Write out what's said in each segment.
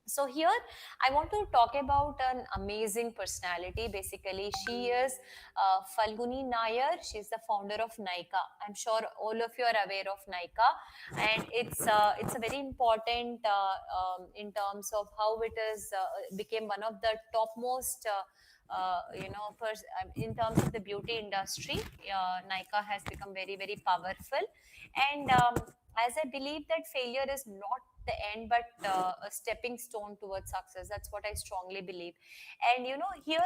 So here I want to talk about an amazing personality. Basically, she is Falguni Nair. She's the founder of Nykaa. I'm sure all of you are aware of Nykaa, and it's a very important in terms of how it is became one of the topmost. In terms of the beauty industry, Nykaa has become very, very powerful. And as I believe that failure is not the end, but a stepping stone towards success. That's what I strongly believe. And here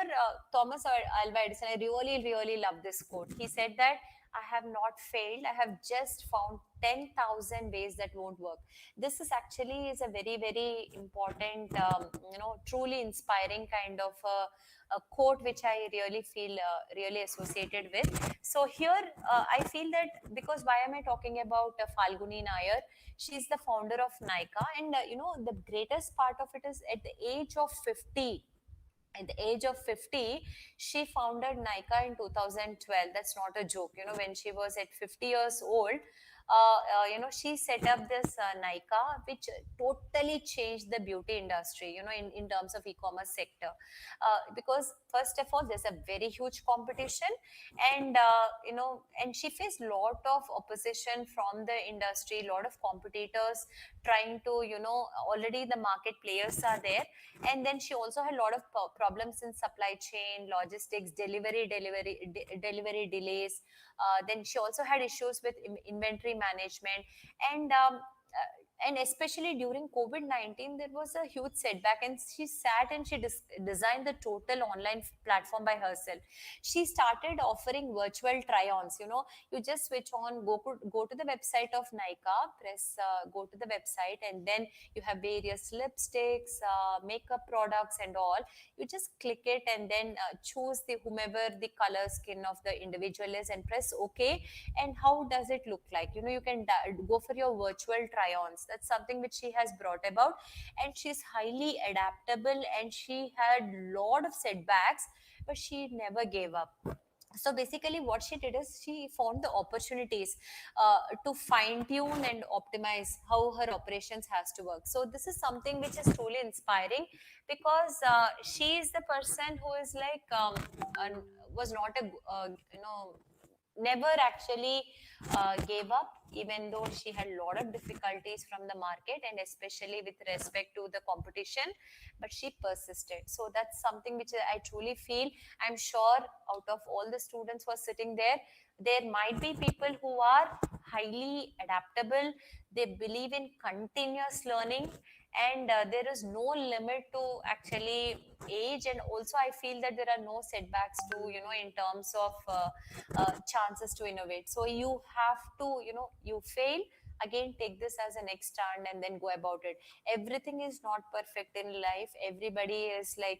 Thomas Alva Edison, I really, really love this quote. He said that I have not failed. I have just found 10,000 ways that won't work. This is actually is a very, very important, truly inspiring kind of a quote which I really feel really associated with. So here I feel that because why am I talking about Falguni Nair? She's the founder of Nykaa, and the greatest part of it is at the age of 50, at the age of 50 she founded Nykaa in 2012. That's not a joke. When she was at 50 years old, she set up this Nykaa, which totally changed the beauty industry, in terms of e-commerce sector. Because first of all, there's a very huge competition, and and she faced lot of opposition from the industry, lot of competitors trying to, already the market players are there. And then she also had a lot of problems in supply chain, logistics, delivery delays. Then she also had issues with inventory management, and and especially during COVID-19, there was a huge setback. And she sat and she designed the total online platform by herself. She started offering virtual try-ons. You just switch on, go to the website of Nykaa, press go to the website, and then you have various lipsticks, makeup products, and all. You just click it and then choose the whomever the color skin of the individual is, and press OK. And how does it look like? You can go for your virtual try-ons. That's something which she has brought about, and she's highly adaptable, and she had lot of setbacks, but she never gave up. So basically what she did is she found the opportunities to fine tune and optimize how her operations has to work. So this is something which is truly inspiring, because she is the person who is like was not a never actually gave up, even though she had a lot of difficulties from the market, and especially with respect to the competition, but she persisted. So that's something which I truly feel. I'm sure out of all the students who are sitting there might be people who are highly adaptable. They believe in continuous learning, and there is no limit to actually age. And also I feel that there are no setbacks to, in terms of chances to innovate. So you have to, you fail, again take this as a next stand and then go about it. Everything is not perfect in life. Everybody is like,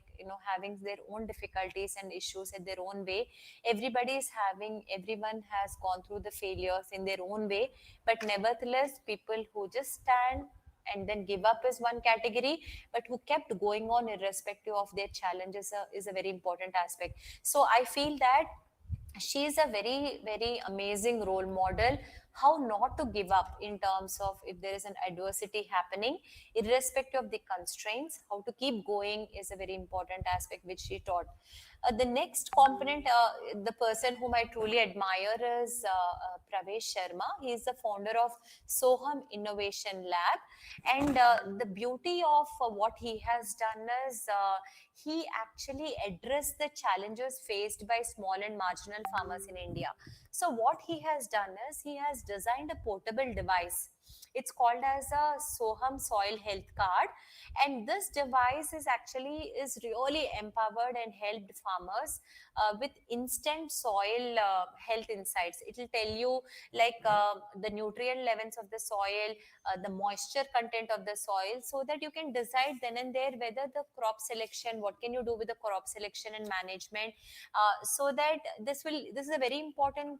having their own difficulties and issues at their own way. Everyone has gone through the failures in their own way. But nevertheless, people who just stand and then give up is one category, but who kept going on irrespective of their challenges is a very important aspect. So I feel that she is a very, very amazing role model, how not to give up in terms of if there is an adversity happening, irrespective of the constraints, how to keep going is a very important aspect which she taught. The next component, the person whom I truly admire is Pravesh Sharma. He is the founder of Soham Innovation Lab. And the beauty of what he has done is he actually addressed the challenges faced by small and marginal farmers in India. So what he has done is he has designed a portable device. It's called as a Soham Soil Health Card, and this device is really empowered and helped farmers with instant soil health insights. It will tell you like the nutrient levels of the soil, the moisture content of the soil, so that you can decide then and there whether the crop selection, what can you do with the crop selection and management. So that this is a very important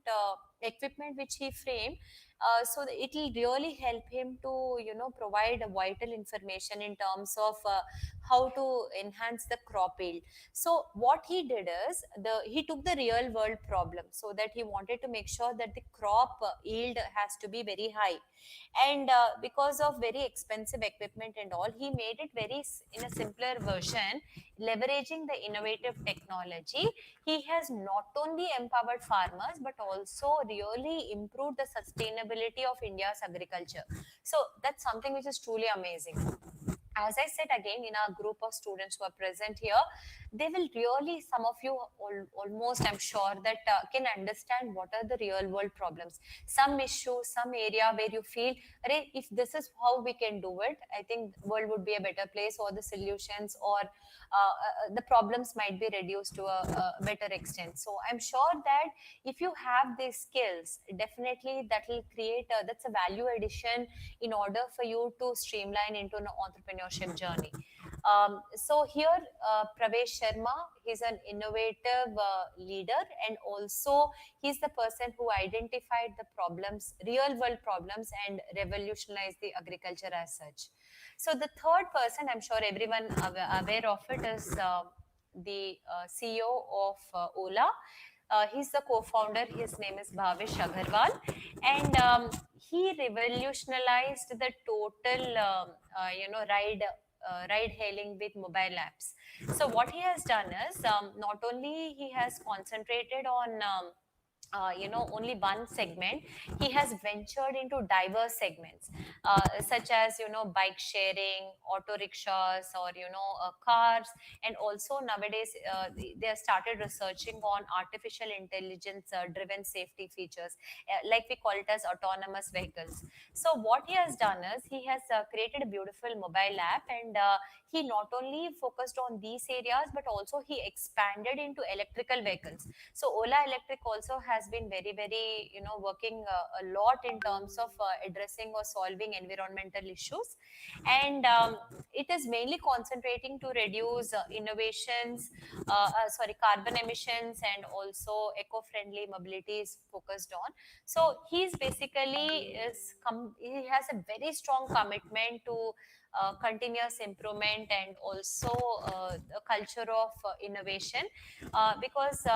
equipment which he framed, so it will really help him to provide a vital information in terms of how to enhance the crop yield. So what he did is he took the real world problem, so that he wanted to make sure that the crop yield has to be very high. And because of very expensive equipment and all, he made it in a simpler version, leveraging the innovative technology. He has not only empowered farmers but also really improved the sustainability of India's agriculture. So that's something which is truly amazing. As I said again, in our group of students who are present here, they will really, some of you almost, I'm sure, that can understand what are the real world problems. Some issue, some area where you feel, "Arey, if this is how we can do it, I think world would be a better place, or the solutions or the problems might be reduced to a better extent." So I'm sure that if you have these skills, definitely that will create that's a value addition in order for you to streamline into an entrepreneurship journey. So here, Pravesh Sharma, he's an innovative leader, and also he's the person who identified the problems, real world problems, and revolutionized the agriculture as such. So the third person, I'm sure everyone aware of it, is the CEO of Ola. He's the co-founder. His name is Bhavish Agarwal, and he revolutionized the total, ride hailing with mobile apps. So what he has done is, not only he has concentrated on only one segment. He has ventured into diverse segments, such as, bike sharing, auto rickshaws, or cars. And also nowadays, they have started researching on artificial intelligence driven safety features, like we call it as autonomous vehicles. So what he has done is, he has created a beautiful mobile app, and he not only focused on these areas, but also he expanded into electrical vehicles. So Ola Electric also has been very, working a lot in terms of addressing or solving environmental issues. And it is mainly concentrating to reduce carbon emissions, and also eco-friendly mobility is focused on. So he's basically he has a very strong commitment to continuous improvement, and also the culture of innovation, because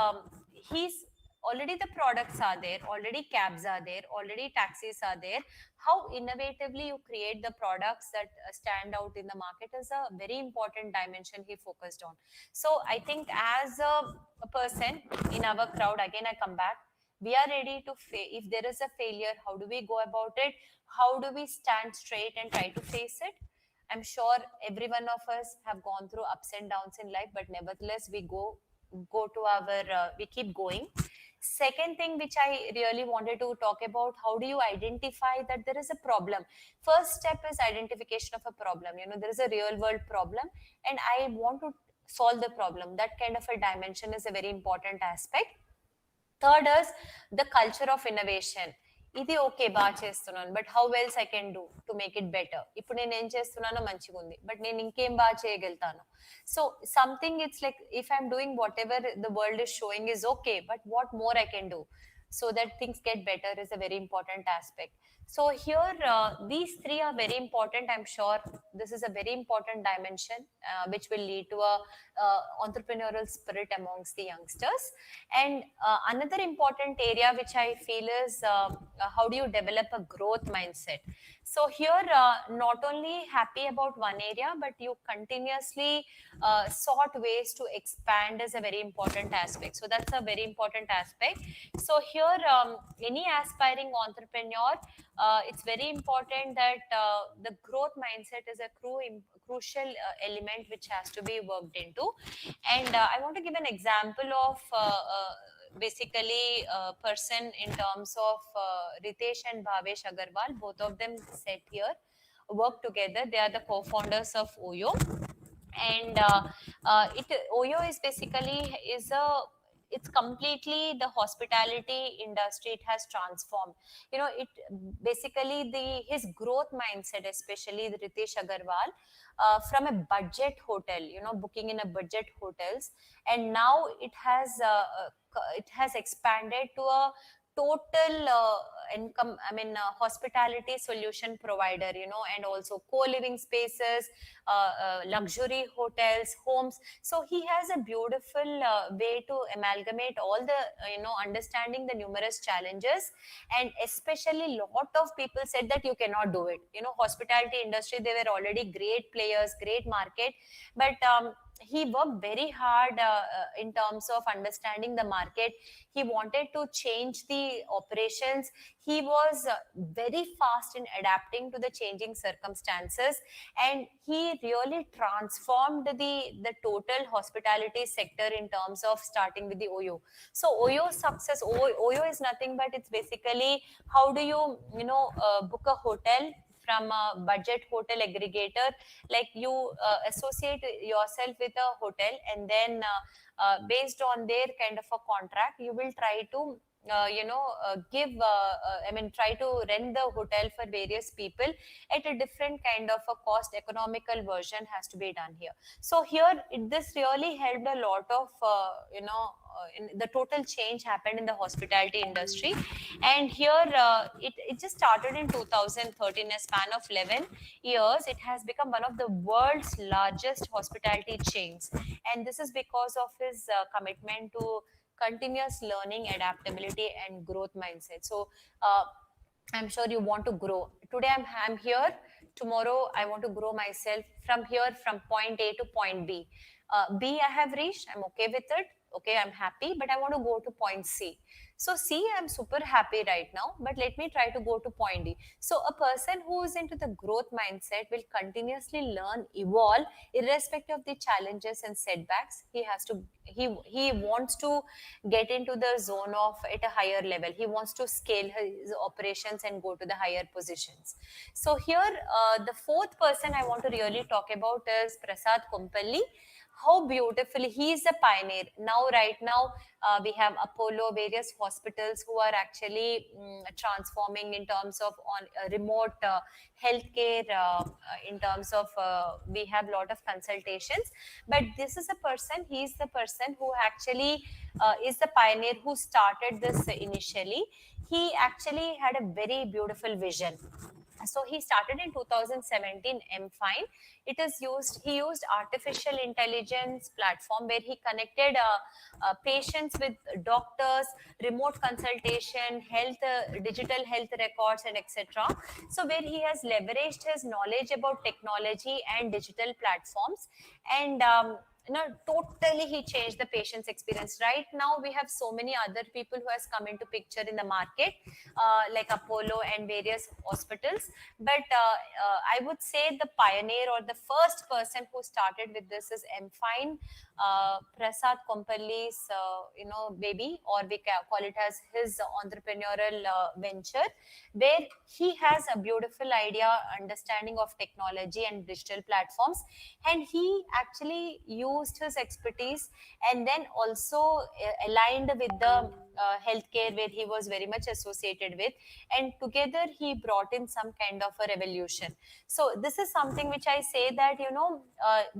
he's already, the products are there, already cabs are there, already taxis are there. How innovatively you create the products that stand out in the market is a very important dimension he focused on. So I think, as a person in our crowd, again I come back, we are ready to if there is a failure, how do we go about it? How do we stand straight and try to face it? I'm sure every one of us have gone through ups and downs in life, but nevertheless we go to our we keep going. Second thing which I really wanted to talk about, how do you identify that there is a problem? First step is identification of a problem. There is a real world problem, and I want to solve the problem. That kind of a dimension is a very important aspect. Third is the culture of innovation. ఇది okay, బాగా చేస్తున్నాను, but how else I can do to make it better. ఇప్పుడు నేను ఏం చేస్తున్నానో మంచిగా ఉంది, but నేను ఇంకేం బాగా చేయగలుగుతాను. So something it's like, if I'm doing what ever the world is showing is okay, but what more I can do so that things get better is a very important aspect. So here, these three are very important. I'm sure this is a very important dimension which will lead to a entrepreneurial spirit amongst the youngsters. And another important area which I feel is, how do you develop a growth mindset? So here, not only happy about one area, but you continuously sought ways to expand is a very important aspect. So that's a very important aspect. So here, any aspiring entrepreneur, it's very important that the growth mindset is a crucial element which has to be worked into. And I want to give an example of basically a person in terms of Ritesh and Bhavesh Agarwal. Both of them sit here, work together. They are the co-founders of Oyo. And Oyo is basically it's completely the hospitality industry. It has transformed. It basically, his growth mindset, especially the Ritesh Agarwal, from a budget hotel, booking in a budget hotels, and now it has expanded to a total income, hospitality solution provider, and also co-living spaces, luxury hotels, homes. So he has a beautiful way to amalgamate all the, understanding the numerous challenges. And especially lot of people said that you cannot do it. Hospitality industry, they were already great players, great market, but he worked very hard in terms of understanding the market. He wanted to change the operations. He was very fast in adapting to the changing circumstances, and he really transformed the total hospitality sector in terms of starting with the OYO. So OYO success, OYO is nothing but it's basically how do you, book a hotel from a budget hotel aggregator. Like you associate yourself with a hotel, and then based on their kind of a contract, you will try to give try to rent the hotel for various people at a different kind of a cost economical version has to be done here. So here this really helped a lot of in the total change happened in the hospitality industry. And here it just started in 2013, a span of 11 years it has become one of the world's largest hospitality chains. And this is because of his commitment to continuous learning, adaptability, and growth mindset. So I'm sure you want to grow. Today I'm here. Tomorrow I want to grow myself from here, from point A to point B. B I have reached. I'm okay with it. Okay, I'm happy, but I want to go to point C. So C, I'm super happy right now, but let me try to go to point D. So a person who is into the growth mindset will continuously learn, evolve, irrespective of the challenges and setbacks. He wants to get into the zone of at a higher level. He wants to scale his operations and go to the higher positions. So here, the fourth person I want to really talk about is Prasad Kumpalli. How beautifully he is a pioneer. Now, right now, we have Apollo, various hospitals who are actually transforming in terms of on remote healthcare. In terms of we have a lot of consultations, but this is a person. He is the person who actually is the pioneer who started this initially. He actually had a very beautiful vision. So he started in 2017 mfine. It is used He used artificial intelligence platform where he connected patients with doctors, remote consultation, health digital health records, and etc. So where he has leveraged his knowledge about technology and digital platforms, and totally he changed the patient's experience. Right now we have so many other people who has come into picture in the market, like Apollo and various hospitals, but I would say the pioneer or the first person who started with this is mfine, Prasad Kompalli's baby, or we can call it as his entrepreneurial venture, where he has a beautiful idea, understanding of technology and digital platforms, and he actually used his expertise and then also aligned with the healthcare where he was very much associated with, and together he brought in some kind of a revolution. So this is something which I say that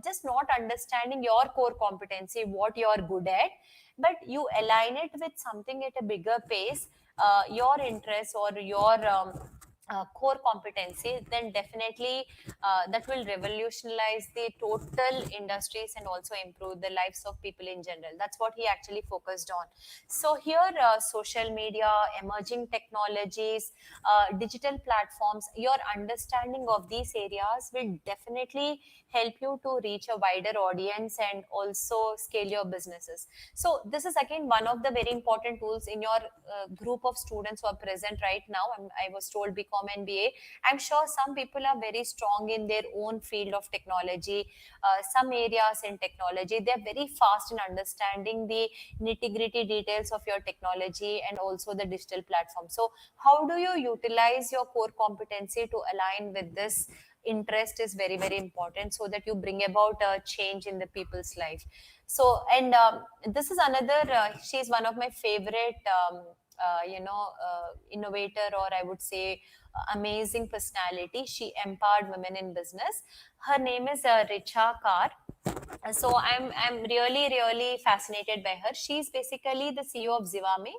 just not understanding your core competency, what you are good at, but you align it with something at a bigger pace, your interests or your core competency, then definitely that will revolutionize the total industries and also improve the lives of people in general. That's what he actually focused on. So here, social media, emerging technologies, digital platforms, your understanding of these areas will definitely help you to reach a wider audience and also scale your businesses. So this is again one of the very important tools in your group of students who are present right now. I was told BCom and BA. I'm sure some people are very strong in their own field of technology, some areas in technology. They're very fast in understanding the nitty-gritty details of your technology and also the digital platform. So how do you utilize your core competency to align with this interest is very, very important, so that you bring about a change in the people's life. So, and this is another, she's one of my favorite, innovator, or I would say amazing personality. She empowered women in business. Her name is Richa Kar. So I'm really fascinated by her. She's basically the CEO of Zivame,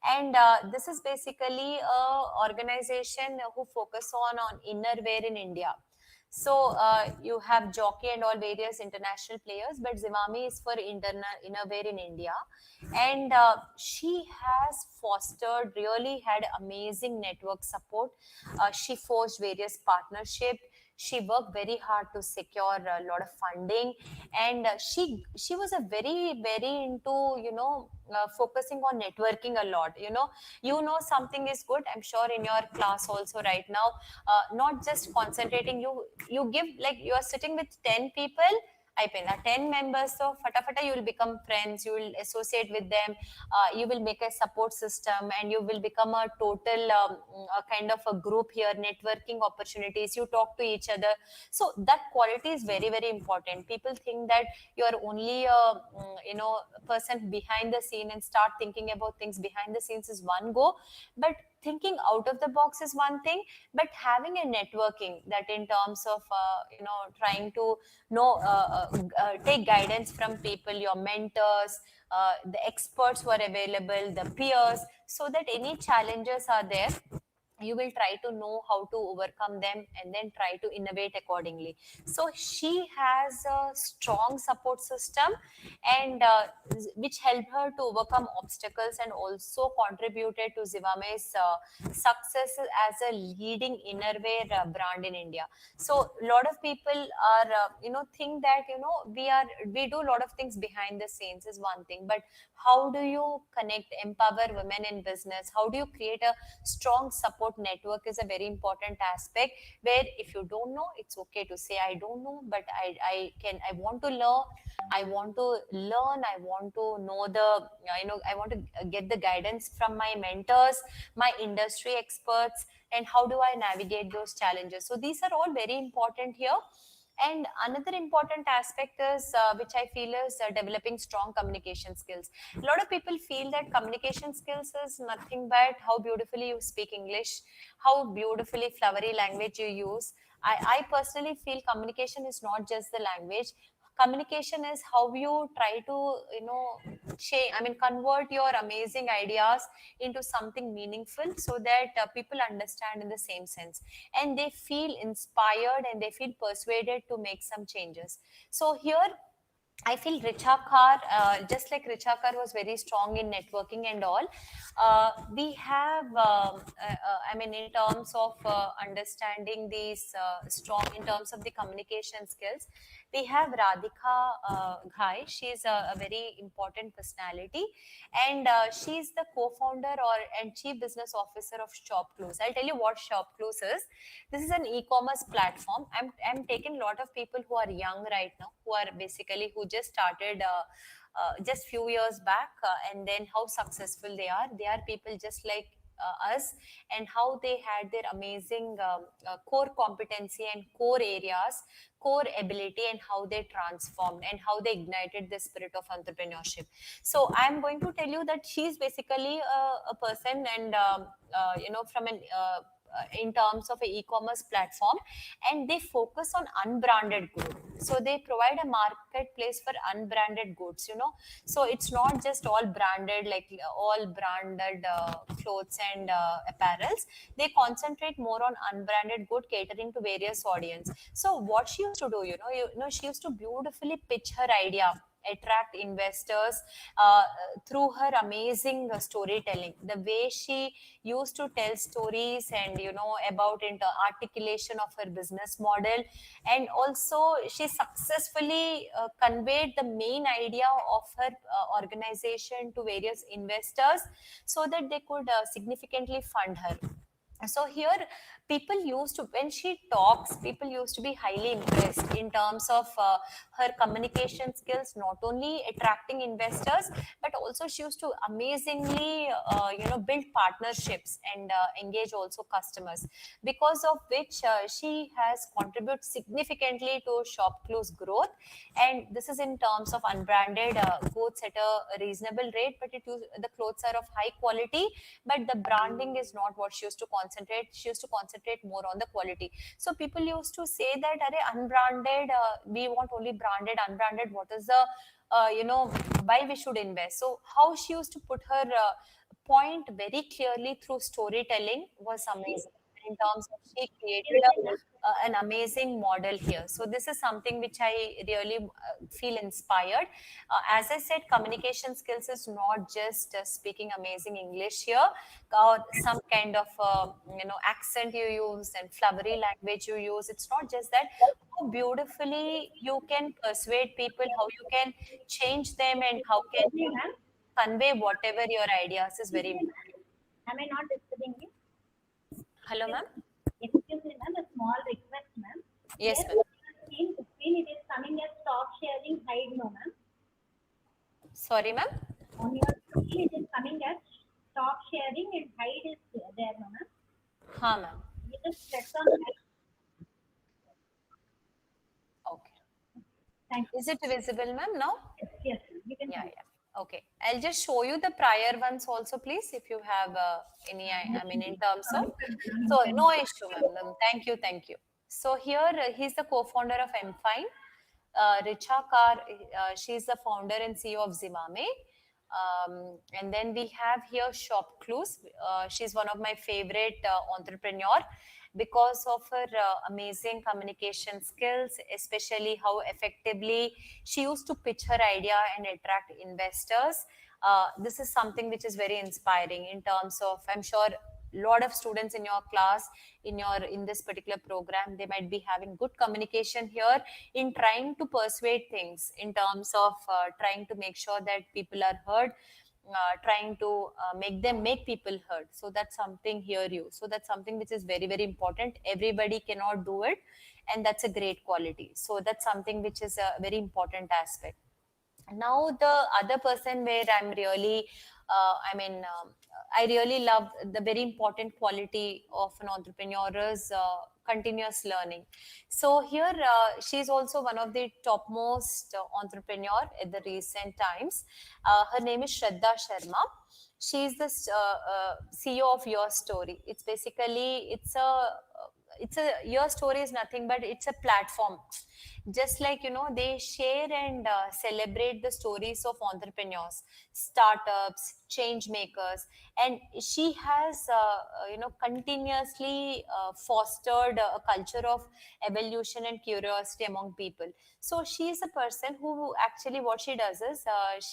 And this is basically a organization who focus on innerwear in India. So you have jockey and all various international players, but Zivami is for innerwear in India. And she has fostered, really had amazing network support. She forged various partnerships. She worked very hard to secure a lot of funding. And she was a very into, focusing on networking a lot. Something is good, I'm sure in your class also right now, not just concentrating, you give, like you are sitting with 10 people, I pay 10 members, so fata fata you will become friends, you will associate with them, you will make a support system, and you will become a total a kind of a group here, networking opportunities, you talk to each other. So that quality is very important. People think that you are only a person behind the scene and start thinking about things behind the scenes is one go, but thinking out of the box is one thing, but having a networking that in terms of trying to take guidance from people, your mentors, the experts who are available, the peers, so that any challenges are there, you will try to know how to overcome them and then try to innovate accordingly. So she has a strong support system, and which helped her to overcome obstacles and also contributed to Zivame's success as a leading innerwear brand in India. So a lot of people are think that we do a lot of things behind the scenes is one thing, but how do you connect, empower women in business, how do you create a strong support network is a very important aspect, where if you don't know, it's okay to say I don't know, but I want to learn, I want to know I want to get the guidance from my mentors, my industry experts, and how do I navigate those challenges. So these are all very important here. And another important aspect is, which I feel is developing strong communication skills. A lot of people feel that communication skills is nothing but how beautifully you speak English, how beautifully flowery language you use. I personally feel communication is not just the language. Communication is how you try to, convert your amazing ideas into something meaningful, so that people understand in the same sense, and they feel inspired and they feel persuaded to make some changes. So here I feel Richa Kar, just like Richa Kar was very strong in networking and all, we have, in terms of understanding these strong, in terms of the communication skills, we have Radhika Ghai. She's a very important personality, and she's the co-founder and chief business officer of Shop Clues. I'll tell you what Shop Clues is. This is an e-commerce platform. I'm taking a lot of people who are young right now, who just started just few years back, and then how successful they are. They are people just like us, and how they had their amazing core competency and core areas, core ability, and how they transformed and how they ignited the spirit of entrepreneurship. So I'm going to tell you that she's basically a person, and from an in terms of an e-commerce platform, and they focus on unbranded goods. So they provide a marketplace for unbranded goods. So it's not just all branded, like all branded clothes and apparels. They concentrate more on unbranded good, catering to various audience. So what she used to do, she used to beautifully pitch her idea, attract investors through her amazing storytelling, the way she used to tell stories, and about articulation of her business model. And also she successfully conveyed the main idea of her organization to various investors, so that they could significantly fund her. So here people used to, when she talks, people used to be highly impressed in terms of her communication skills, not only attracting investors, but also she used to amazingly build partnerships and engage also customers, because of which she has contributed significantly to Shop Clues growth. And this is in terms of unbranded goods at a reasonable rate, but the clothes are of high quality, but the branding is not what she used to concentrate. She used to concentrate more on the quality. So people used to say that, unbranded, we want only branded, unbranded, what is the, why we should invest. So how she used to put her point very clearly through storytelling was amazing. In terms of she Yes, created ma'am. an amazing model here. So this is something which I really feel inspired. As I said, communication skills is not just speaking amazing English here, or some kind of accent you use and flowery language you use. It's not just that. How beautifully you can persuade people, how you can change them, and how can Excuse me, ma'am. convey whatever your ideas is very Excuse me, important. ma'am. Am I not disturbing you? Hello, ma'am. Excuse me, ma'am. A small request, ma'am. Yes, Here ma'am. on your screen it is coming as stop sharing, hide no, ma'am. Sorry, ma'am. On your screen it is coming as stop sharing and hide is there, no, ma'am. Ha, ma'am. You just press on hide. Okay. Thank Is it visible, ma'am, now? you. Yes, ma'am. You can Yeah, continue. yeah. Okay. I'll just show you the prior ones also, please, if you have any, I mean, in terms of. So, no issue, ma'am. Thank you, thank you. So, here he's the co-founder of Mfine. Richa Kar, she's the founder and CEO of Zimame. And then we have here Shop Clues. She's one of my favorite entrepreneur because of her amazing communication skills, especially how effectively she used to pitch her idea and attract investors. This is something which is very inspiring in terms of, I'm sure lot of students in your class, in this particular program, they might be having good communication here in trying to persuade things, in terms of trying to make sure that people are heard, trying to make people heard. So that's something here you. So that's something which is very, very important. Everybody cannot do it, and that's a great quality. So that's something which is a very important aspect. Now the other person where I'm really I really love the very important quality of an entrepreneur is continuous learning. So here she's also one of the topmost entrepreneur at the recent times. Her name is Shraddha Sharma. She's the CEO of Your Story. It's basically it's a Your Story is nothing but it's a platform. Just like, they share and celebrate the stories of entrepreneurs, startups, change makers. And she has continuously fostered a culture of evolution and curiosity among people. So she is a person who actually, what she does is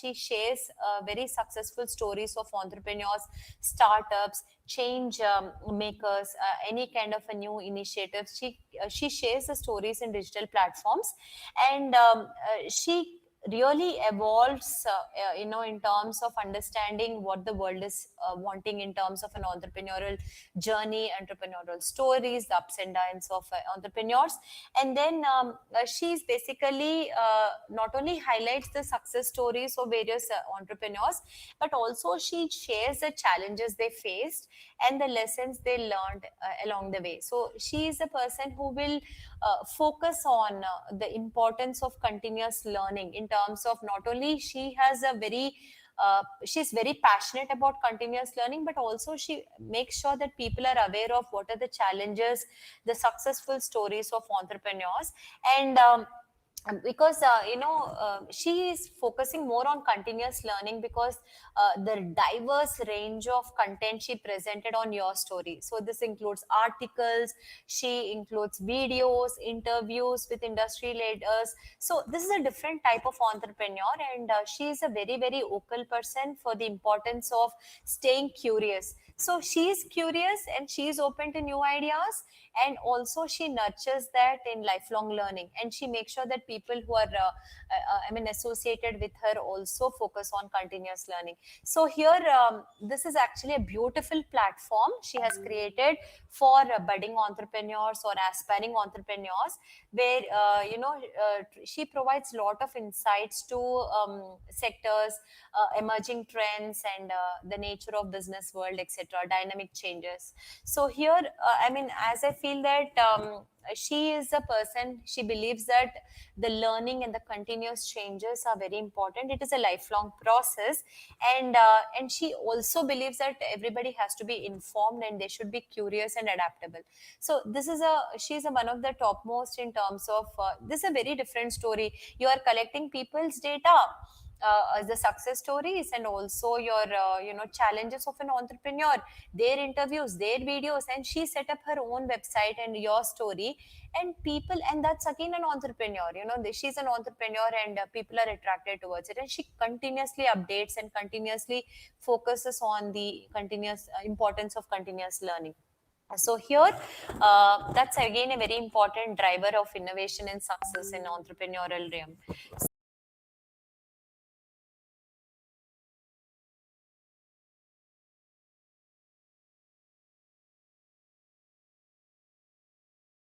she shares very successful stories of entrepreneurs, startups, change makers, any kind of a new initiative. She shares the stories in digital platforms, and she really evolves in terms of understanding what the world is wanting in terms of an entrepreneurial journey, entrepreneurial stories, the ups and downs of entrepreneurs. And then she's basically not only highlights the success stories of various entrepreneurs, but also she shares the challenges they faced and the lessons they learned along the way. So she is a person who will focus on the importance of continuous learning, in terms of not only she has a very she's very passionate about continuous learning, but also she makes sure that people are aware of what are the challenges, the successful stories of entrepreneurs. And because she is focusing more on continuous learning, because the diverse range of content she presented on Your Story. So this includes articles, she includes videos, interviews with industry leaders. So this is a different type of entrepreneur, and she is a very, very vocal person for the importance of staying curious. So she is curious and she is open to new ideas, and also she nurtures that in lifelong learning, and she makes sure that people who are associated with her also focus on continuous learning. So here this is actually a beautiful platform she has created for budding entrepreneurs or aspiring entrepreneurs, where she provides a lot of insights to sectors, emerging trends, and the nature of business world, etc., dynamic changes. So here as I feel that she is a person, she believes that the learning and the continuous changes are very important. It is a lifelong process, and she also believes that everybody has to be informed and they should be curious and adaptable. So this is she's one of the topmost in terms of this is a very different story. You are collecting people's data, as the success stories and also your challenges of an entrepreneur, their interviews, their videos, and she set up her own website and your story, and people, and that's again an entrepreneur, she's an entrepreneur, and people are attracted towards it, and she continuously updates and continuously focuses on the continuous importance of continuous learning. So here, that's again a very important driver of innovation and success in entrepreneurial realm.